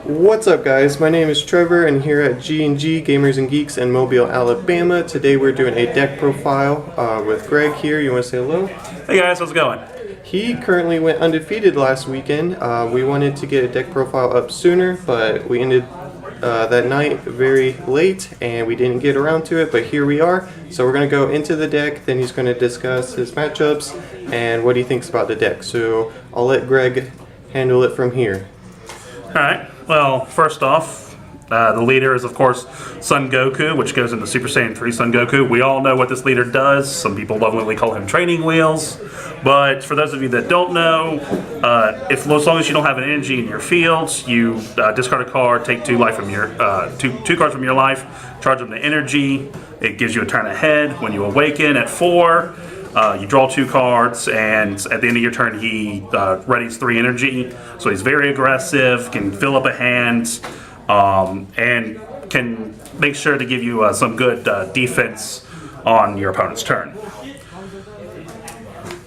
What's up, guys? My name is Trevor, and here at GnG Gamers and Geeks in Mobile, Alabama. Today we're doing a deck profile with Greg here. You want to say hello? Hey guys, how's it going? He currently went undefeated last weekend. We wanted to get a deck profile up sooner, but we ended that night very late and we didn't get around to it, but here we are. So we're going to go into the deck, then he's going to discuss his matchups and what he thinks about the deck. So I'll let Greg handle it from here. Alright, well, first off, the leader is, of course, Son Goku, which goes into Super Saiyan 3 Son Goku. We all know what this leader does. Some people lovingly call him training wheels. But for those of you that don't know, as long as you don't have an energy in your fields, you discard a card, take two cards from your life, charge them to energy. It gives you a turn ahead. When you awaken at 4, you draw 2 cards, and at the end of your turn, he readies 3 energy. So he's very aggressive, can fill up a hand, and can make sure to give you some good defense on your opponent's turn.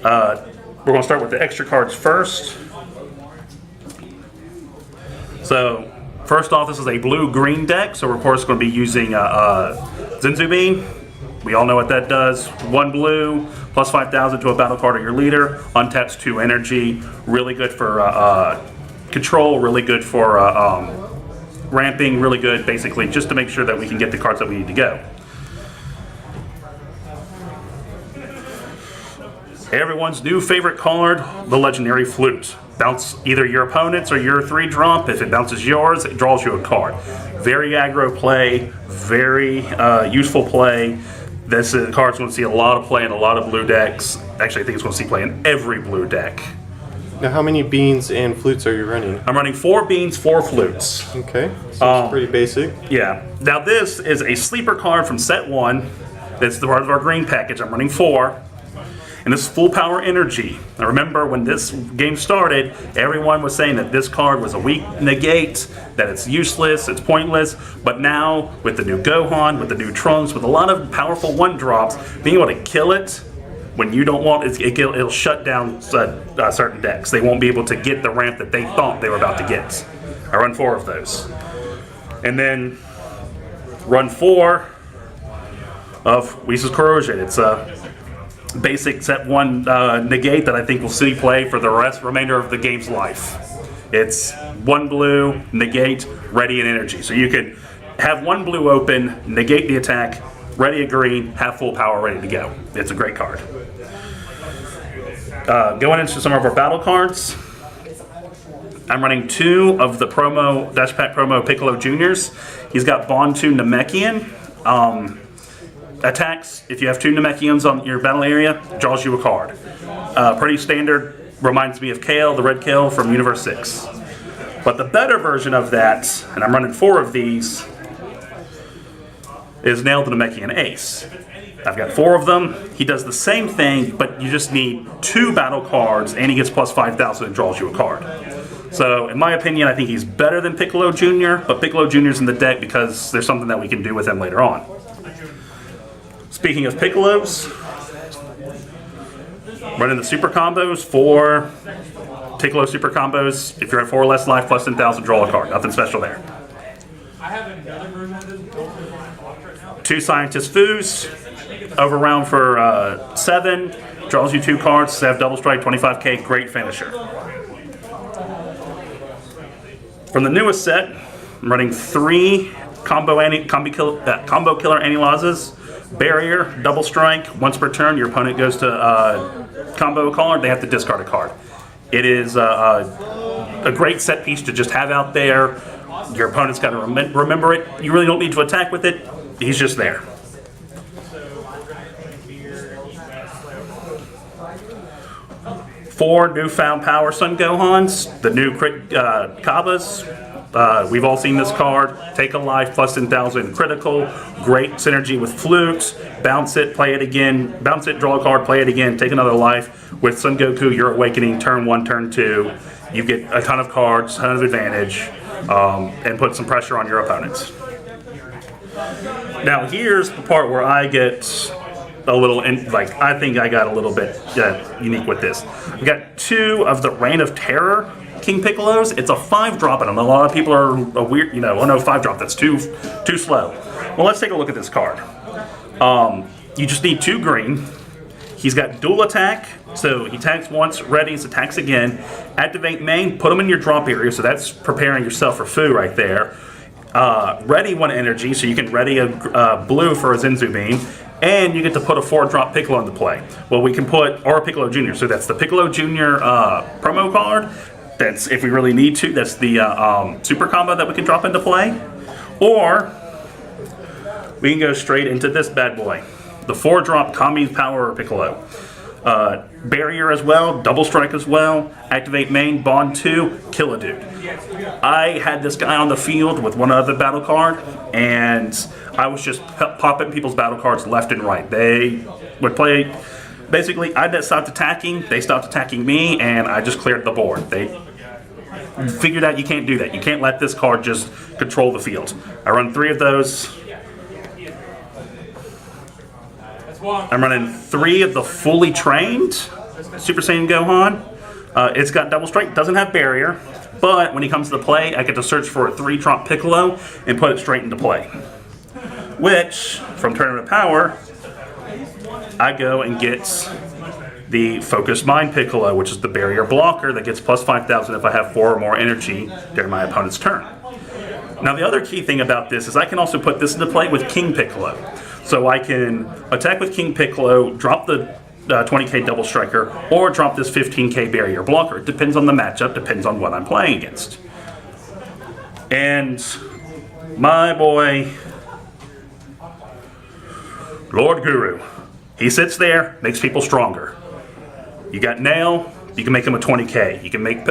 We're going to start with the extra cards first. So first off, this is a blue-green deck, so we're of course going to be using Zenzu Bean. We all know what that does. 1 blue, plus 5,000 to a battle card of your leader, untaps 2 energy. Really good for control, really good for ramping, really good basically just to make sure that we can get the cards that we need to go. Everyone's new favorite card, the legendary flute. Bounce either your opponent's or your 3-drop. If it bounces yours, it draws you a card. Very aggro play, very useful play. This card's going to see a lot of play in a lot of blue decks. Actually, I think it's going to see play in every blue deck. Now, how many beans and flutes are you running? I'm running 4 beans, 4 flutes. Okay, so it's pretty basic. Yeah. Now, this is a sleeper card from set 1. That's the part of our green package. I'm running 4. And this is full power energy. Now remember, when this game started, everyone was saying that this card was a weak negate, that it's useless, it's pointless. But now, with the new Gohan, with the new Trunks, with a lot of powerful 1-drops, being able to kill it when you don't want it, it'll shut down certain decks. They won't be able to get the ramp that they thought they were about to get. I run 4 of those. And then run 4 of Whis' Corrosion. It's a basic set 1 negate that I think will see play for the remainder of the game's life. It's 1 blue, negate, ready and energy. So you can have 1 blue open, negate the attack, ready a green, have full power ready to go. It's a great card. Going into some of our battle cards, I'm running 2 of the promo Dash Pack promo Piccolo Juniors. He's got Bond 2 Namekian. Attacks, if you have 2 Namekians on your battle area, draws you a card. Pretty standard, reminds me of Kale, the red Kale from Universe 6. But the better version of that, and I'm running 4 of these, is Nail the Namekian Ace. I've got 4 of them. He does the same thing, but you just need 2 battle cards, and he gets plus 5,000 and draws you a card. So, in my opinion, I think he's better than Piccolo Jr., but Piccolo Jr.'s in the deck because there's something that we can do with him later on. Speaking of Piccolos, running the super combos, 4 Piccolo super combos. If you're at 4 or less life, plus 10,000, draw a card. Nothing special there. 2 Scientist Foos, overround for 7, draws you 2 cards, have double strike, 25k, great finisher. From the newest set, I'm running 3 combo killer Anilazes. Barrier, double strike, once per turn, your opponent goes to combo a card, they have to discard a card. It is a great set piece to just have out there. Your opponent's got to remember it. You really don't need to attack with it. He's just there. Four newfound power Son Gohans, the new Kabas. We've all seen this card. Take a life, plus 10,000 critical. Great synergy with flutes. Bounce it, play it again. Bounce it, draw a card, play it again. Take another life. With Son Goku, you're awakening turn 1, turn 2. You get a ton of cards, ton of advantage, and put some pressure on your opponents. Now here's the part where I get a little, I think I got a little bit unique with this. We got 2 of the Reign of Terror King Piccolos, it's a 5-drop, and a lot of people are weird, oh no, 5-drop, that's too slow. Well, let's take a look at this card. You just need 2 green. He's got dual attack, so he attacks once, readies, attacks again. Activate main, put him in your drop area, so that's preparing yourself for foo right there. Ready 1 energy, so you can ready a blue for a Zenzu Beam, and you get to put a 4-drop Piccolo into play. Well, we can put, or a Piccolo Jr., so that's the Piccolo Jr. Promo card. That's, if we really need to, that's the super combo that we can drop into play. Or, we can go straight into this bad boy. The 4-drop Kami's Power Piccolo. Barrier as well, double strike as well, activate main, bond 2, kill a dude. I had this guy on the field with one other battle card, and I was just popping people's battle cards left and right. They would play, basically, I stopped attacking, they stopped attacking me, and I just cleared the board. They figured out you can't do that. You can't let this card just control the field. I run 3 of those. I'm running 3 of the fully trained Super Saiyan Gohan. It's got double strike, doesn't have barrier, but when he comes to the play, I get to search for a 3-drop Piccolo and put it straight into play. Which, from Tournament of Power, I go and get the Focused Mind Piccolo, which is the barrier blocker that gets plus 5,000 if I have 4 or more energy during my opponent's turn. Now, the other key thing about this is I can also put this into play with King Piccolo. So I can attack with King Piccolo, drop the 20k double striker, or drop this 15k barrier blocker. It depends on the matchup, depends on what I'm playing against. And my boy, Lord Guru, he sits there, makes people stronger. You got Nail, you can make him a 20k. You can make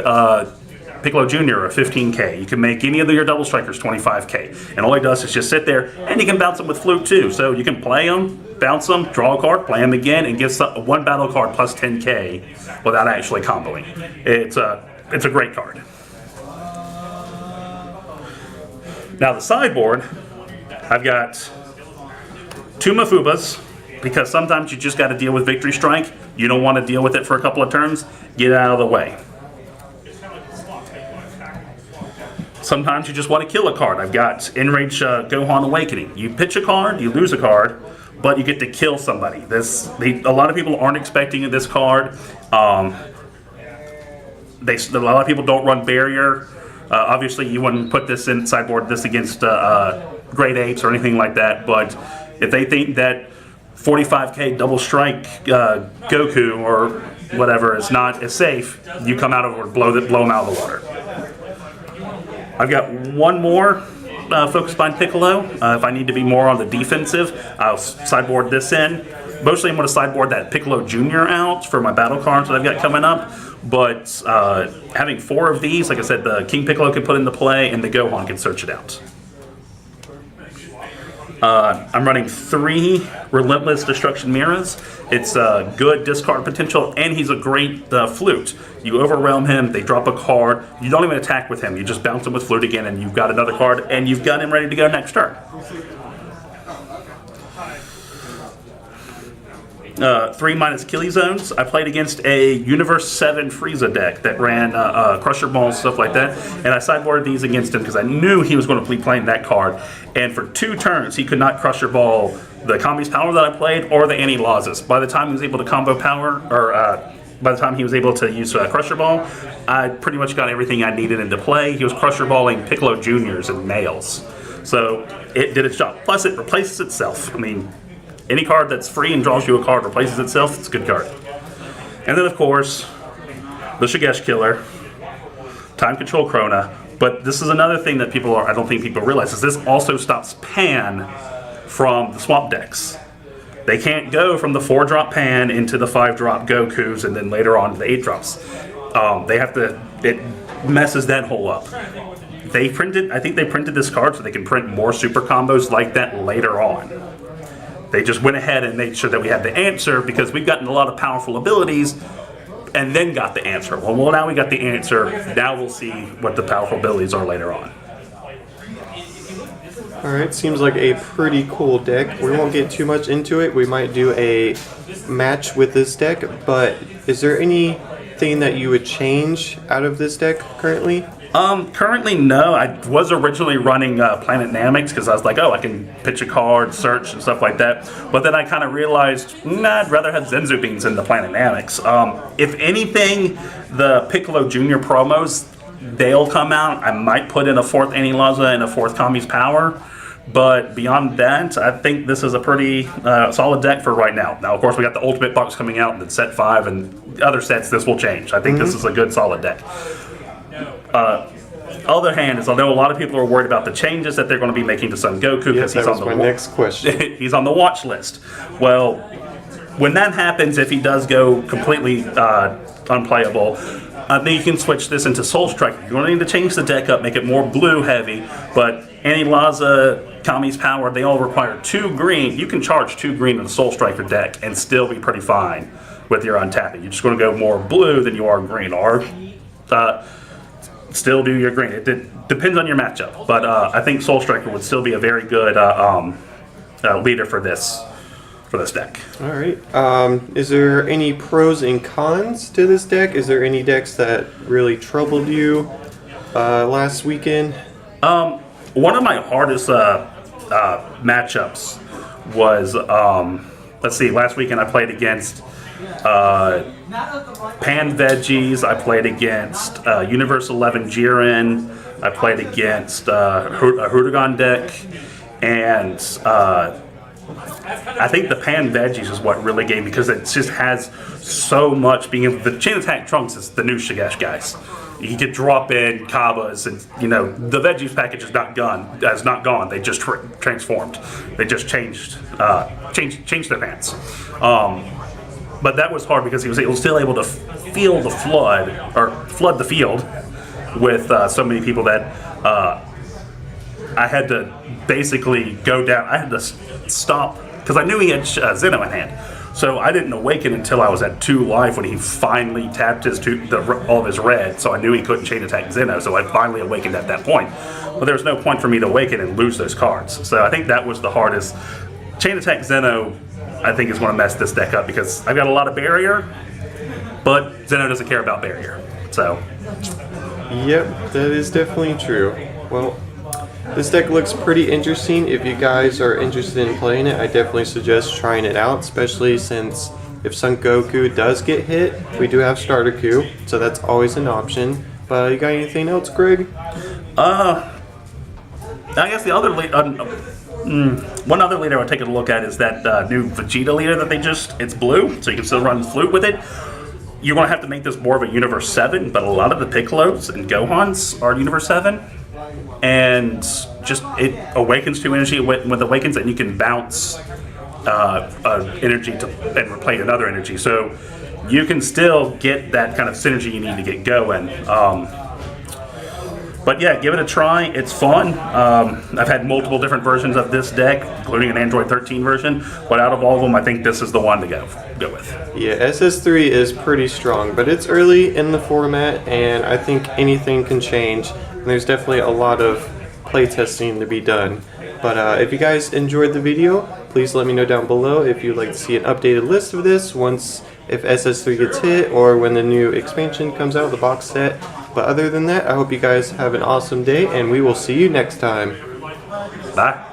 Piccolo Jr. a 15k. You can make any of your double strikers 25k. And all he does is just sit there, and you can bounce him with Flute too. So you can play him, bounce him, draw a card, play him again, and get 1 battle card plus 10k without actually comboing. It's a great card. Now the sideboard, I've got 2 Mafubas, because sometimes you just got to deal with Victory Strike. You don't want to deal with it for a couple of turns. Get out of the way. Sometimes you just want to kill a card. I've got Enrage Gohan Awakening. You pitch a card, you lose a card, but you get to kill somebody. A lot of people aren't expecting this card. A lot of people don't run Barrier. Obviously, you wouldn't put this in sideboard this against Great Apes or anything like that. But if they think that 45k double strike Goku or whatever is not as safe, you come out of it, blow them out of the water. I've got 1 more Focus Bind Piccolo. If I need to be more on the defensive, I'll sideboard this in. Mostly I'm going to sideboard that Piccolo Jr. out for my battle cards that I've got coming up. But having 4 of these, like I said, the King Piccolo can put into play and the Gohan can search it out. I'm running 3 Relentless Destruction Mirrors. It's good discard potential, and he's a great flute. You overwhelm him, they drop a card, you don't even attack with him, you just bounce him with flute again, and you've got another card, and you've got him ready to go next turn. 3 minus Killy Zones. I played against a Universe 7 Frieza deck that ran Crusher Balls, stuff like that, and I sideboarded these against him because I knew he was going to be playing that card, and for 2 turns he could not Crusher Ball the Kami's Power that I played or the Anti-Lawses. By the time he was able to combo power, or by the time he was able to use Crusher Ball, I pretty much got everything I needed into play. He was Crusher Balling Piccolo Juniors and Nails, so it did its job. Plus it replaces itself. I mean, any card that's free and draws you a card replaces itself, it's a good card. And then, of course, the Shigesh Killer, Time Control Krona. But this is another thing that I don't think people realize, is this also stops Pan from the swamp decks. They can't go from the 4-drop Pan into the 5-drop Gokus and then later on to the 8-drops. It messes that whole up. I think they printed this card so they can print more super combos like that later on. They just went ahead and made sure that we had the answer because we've gotten a lot of powerful abilities and then got the answer. Well, now we got the answer. Now we'll see what the powerful abilities are later on. Alright, seems like a pretty cool deck. We won't get too much into it. We might do a match with this deck, but is there anything anything that you would change out of this deck currently? Currently, no. I was originally running Planet Namekians because I was like, oh, I can pitch a card, search, and stuff like that. But then I kind of realized, I'd rather have Zenzu Beans than the Planet Namekians. If anything, the Piccolo Junior promos, they'll come out. I might put in a 4th Anti-Laza and a 4th Kami's Power. But beyond that, I think this is a pretty solid deck for right now. Now, of course, we got the Ultimate Box coming out in set 5 and other sets. This will change. I think this is a good, solid deck. Other hand is, I know a lot of people are worried about the changes that they're going to be making to Son Goku because he's on the next question. he's on the watch list. Well, when that happens, if he does go completely unplayable, then you can switch this into Soul Striker. You're going to need to change the deck up, make it more blue heavy, but Anti-Laza, Kami's Power, they all require 2 green. You can charge 2 green in a Soul Striker deck and still be pretty fine with your untapping. You're just going to go more blue than you are green, or still do your green. It depends on your matchup, but I think Soul Striker would still be a very good leader for this deck. All right. Is there any pros and cons to this deck? Is there any decks that really troubled you last weekend? One of my hardest matchups was, let's see, last weekend I played against Pan Veggies, I played against Universe 11 Jiren, I played against a Huragon deck, and I think the Pan Veggies is what really gave me, because it just has so much being able. The Chain Attack Trunks is the new Shigesh guys. You could drop in Kabas, and the Veggies package is not gone. They just transformed. They just changed their pants. But that was hard because he was still able to feel the flood the field with so many people that I had to basically go down. I had to stop because I knew he had Zeno in hand. So I didn't awaken until I was at 2 life when he finally tapped all of his red. So I knew he couldn't chain attack Zeno. So I finally awakened at that point. But there was no point for me to awaken and lose those cards. So I think that was the hardest. Chain attack Zeno, I think, is going to mess this deck up because I've got a lot of barrier, but Zeno doesn't care about barrier. So. Yep, that is definitely true. Well, this deck looks pretty interesting. If you guys are interested in playing it, I definitely suggest trying it out, especially since if Son Goku does get hit, we do have Starter Q, so that's always an option. But you got anything else, Greg? I guess the other one other leader I would take a look at is that new Vegeta leader that it's blue, so you can still run Flute with it. You're going to have to make this more of a Universe 7, but a lot of the Piccolos and Gohans are Universe 7. And just it awakens 2 energy with awakens, and you can bounce energy and replay another energy. So you can still get that kind of synergy you need to get going. But yeah, give it a try. It's fun. I've had multiple different versions of this deck, including an Android 13 version. But out of all of them, I think this is the one to go with. Yeah, SS3 is pretty strong, but it's early in the format, and I think anything can change. And there's definitely a lot of playtesting to be done. But if you guys enjoyed the video, please let me know down below if you'd like to see an updated list of this if SS3 gets hit or when the new expansion comes out, the box set. But other than that, I hope you guys have an awesome day, and we will see you next time. Bye.